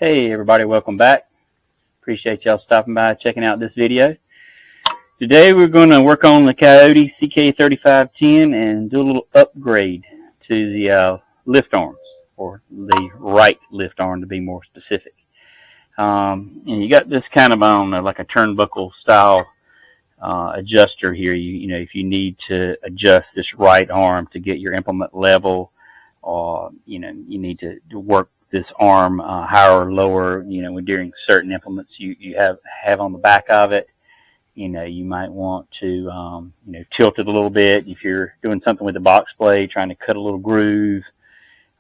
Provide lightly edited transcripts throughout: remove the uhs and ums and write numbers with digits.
Hey everybody, welcome back. Appreciate y'all stopping by, checking out this video. Today we're going to work on the Kioti CK3510 and do a little upgrade to the lift arms, or the right lift arm to be more specific. And you got this kind of like a turnbuckle style adjuster here. You know, if you need to adjust this right arm to get your implement level, or you need to work this arm higher or lower, during certain implements you have on the back of it. You might want to tilt it a little bit if you're doing something with the box blade, trying to cut a little groove.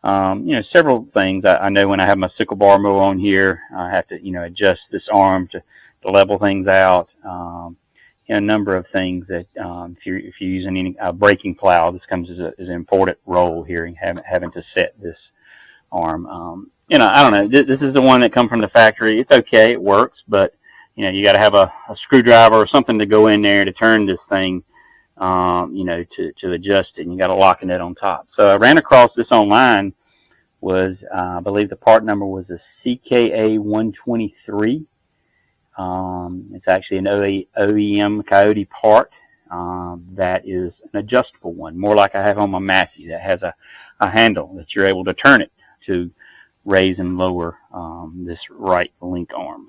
Several things. I know when I have my sickle bar mower on here, I have to adjust this arm to level things out. A number of things that if you're using any braking plow, this comes as an important role here in having to set this arm. I don't know. This is the one that come from the factory. It's okay. It works, but you got to have a screwdriver or something to go in there to turn this thing, to adjust it. And you got a locking nut on top. So I ran across this online. I believe the part number was a CKA123. It's actually an OEM Kioti part. That is an adjustable one, more like I have on my Massey, that has a handle that you're able to turn it to raise and lower this right link arm.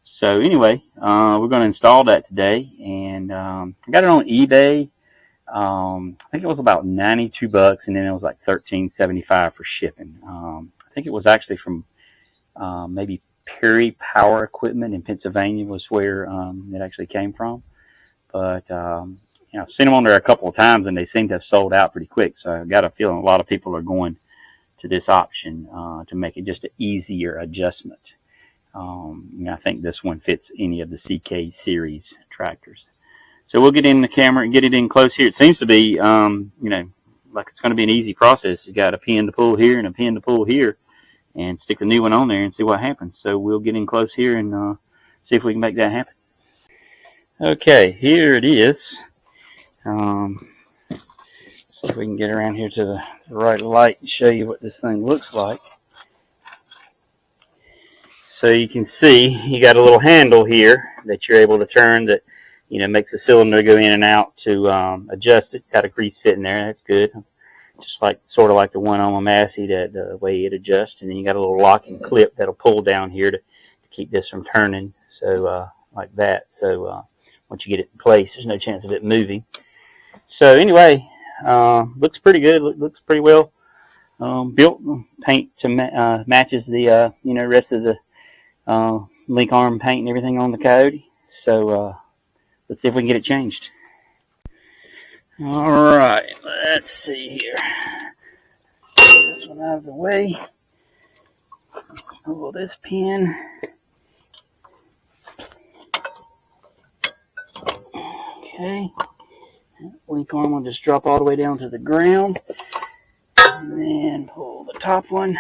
So anyway, we're going to install that today, and I got it on eBay. I think it was about $92, and then it was like $13.75 for shipping. I think it was actually from maybe Perry Power Equipment in Pennsylvania was where it actually came from. But I've seen them on there a couple of times, and they seem to have sold out pretty quick. So I've got a feeling a lot of people are going to this option to make it just an easier adjustment. I think this one fits any of the CK series tractors. So we'll get in the camera and get it in close here. It seems to be, like it's going to be an easy process. You got a pin to pull here and a pin to pull here, and stick the new one on there and see what happens. So we'll get in close here and see if we can make that happen. Okay, here it is. See if we can get around here to the right light and show you what this thing looks like. So you can see you got a little handle here that you're able to turn that makes the cylinder go in and out to adjust it. Got a grease fit in there. That's good. Just sort of like the one on my Massey, that the way it adjusts. And then you got a little locking clip that'll pull down here to keep this from turning. So like that. So once you get it in place, there's no chance of it moving. So anyway, looks pretty good. Looks pretty well built. Paint to matches the rest of the link arm paint and everything on the Kioti. So let's see if we can get it changed. All right, let's see here. Get this one out of the way. Pull this pin. Okay. Link arm will just drop all the way down to the ground. And then pull the top one.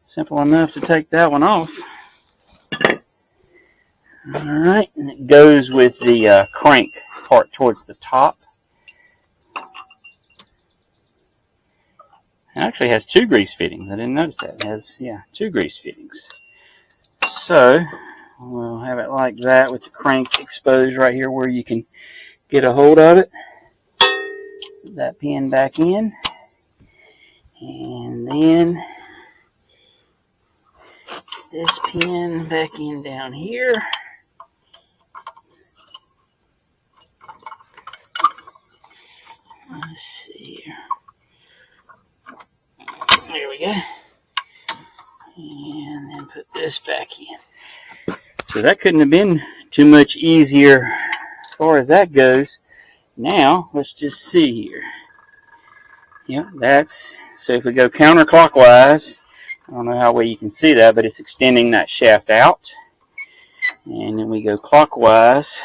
Simple enough to take that one off. Alright, and it goes with the crank part towards the top. It actually has two grease fittings. I didn't notice that. It has, two grease fittings. So we'll have it like that with the crank exposed right here where you can get a hold of it. Put that pin back in. And then this pin back in down here. Let's see here. There we go. And then put this back in. So that couldn't have been too much easier as far as that goes. Now, let's just see here. Yep, so if we go counterclockwise, I don't know how well you can see that, but it's extending that shaft out. And then we go clockwise,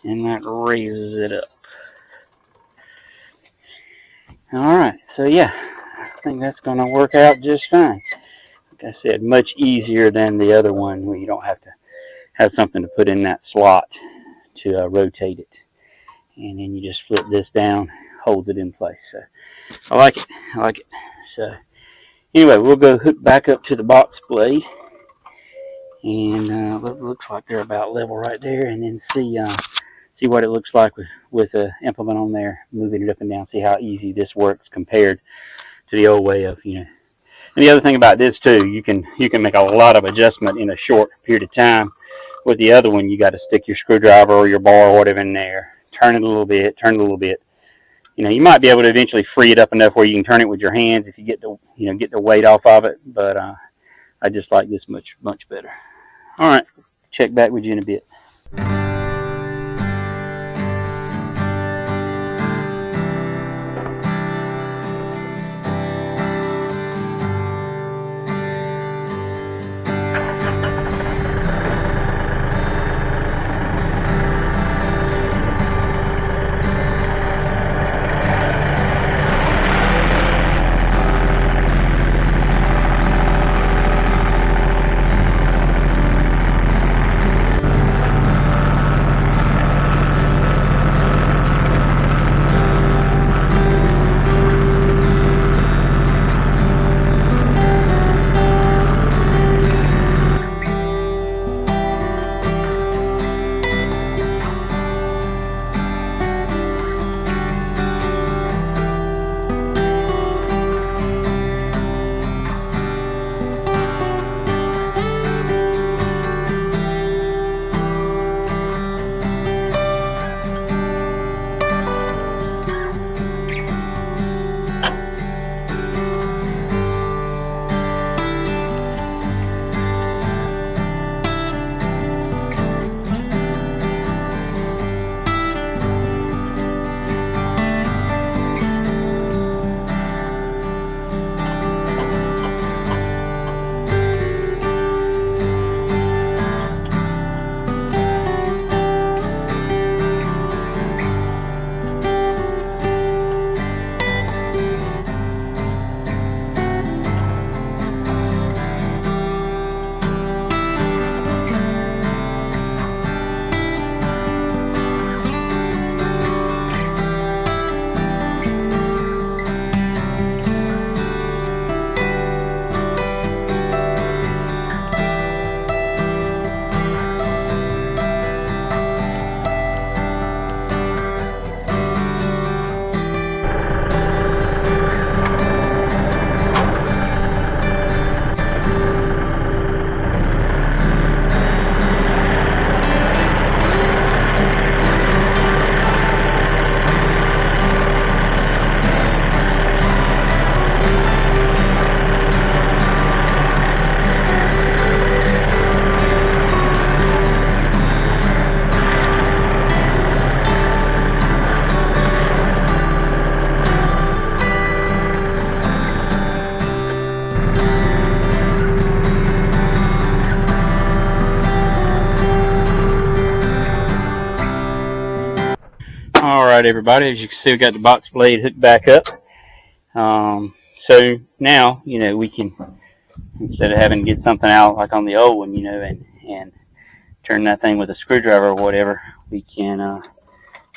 and that raises it up. Alright, so yeah, I think that's going to work out just fine. Like I said, much easier than the other one where you don't have to have something to put in that slot to rotate it. And then you just flip this down, holds it in place. So I like it. So Anyway, we'll go hook back up to the box blade, and it looks like they're about level right there, and then see what it looks like with the implement on there, moving it up and down. See how easy this works compared to the old way of, And the other thing about this too, you can make a lot of adjustment in a short period of time. With the other one, you got to stick your screwdriver or your bar or whatever in there, turn it a little bit, turn it a little bit. You might be able to eventually free it up enough where you can turn it with your hands if you get the weight off of it. But I just like this much better. All right, check back with you in a bit. All right, everybody, as you can see, we got the box blade hooked back up. So now, we can, instead of having to get something out like on the old one, and turn that thing with a screwdriver or whatever, we can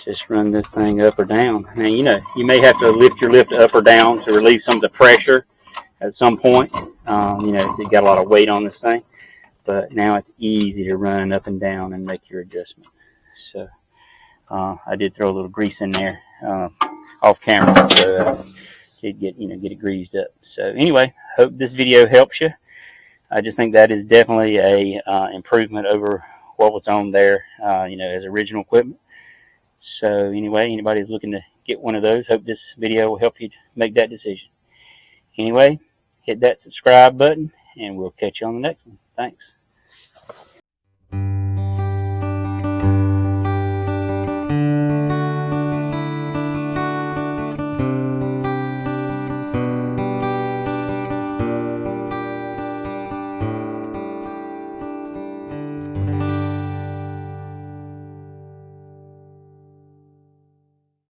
just run this thing up or down. Now, you may have to lift your lift up or down to relieve some of the pressure at some point, if you've got a lot of weight on this thing. But now it's easy to run up and down and make your adjustment. So I did throw a little grease in there off camera, so get it greased up. So anyway, hope this video helps you. I just think that is definitely a improvement over what was on there, as original equipment. So anyway, anybody who's looking to get one of those, hope this video will help you make that decision. Anyway, hit that subscribe button, and we'll catch you on the next one. Thanks.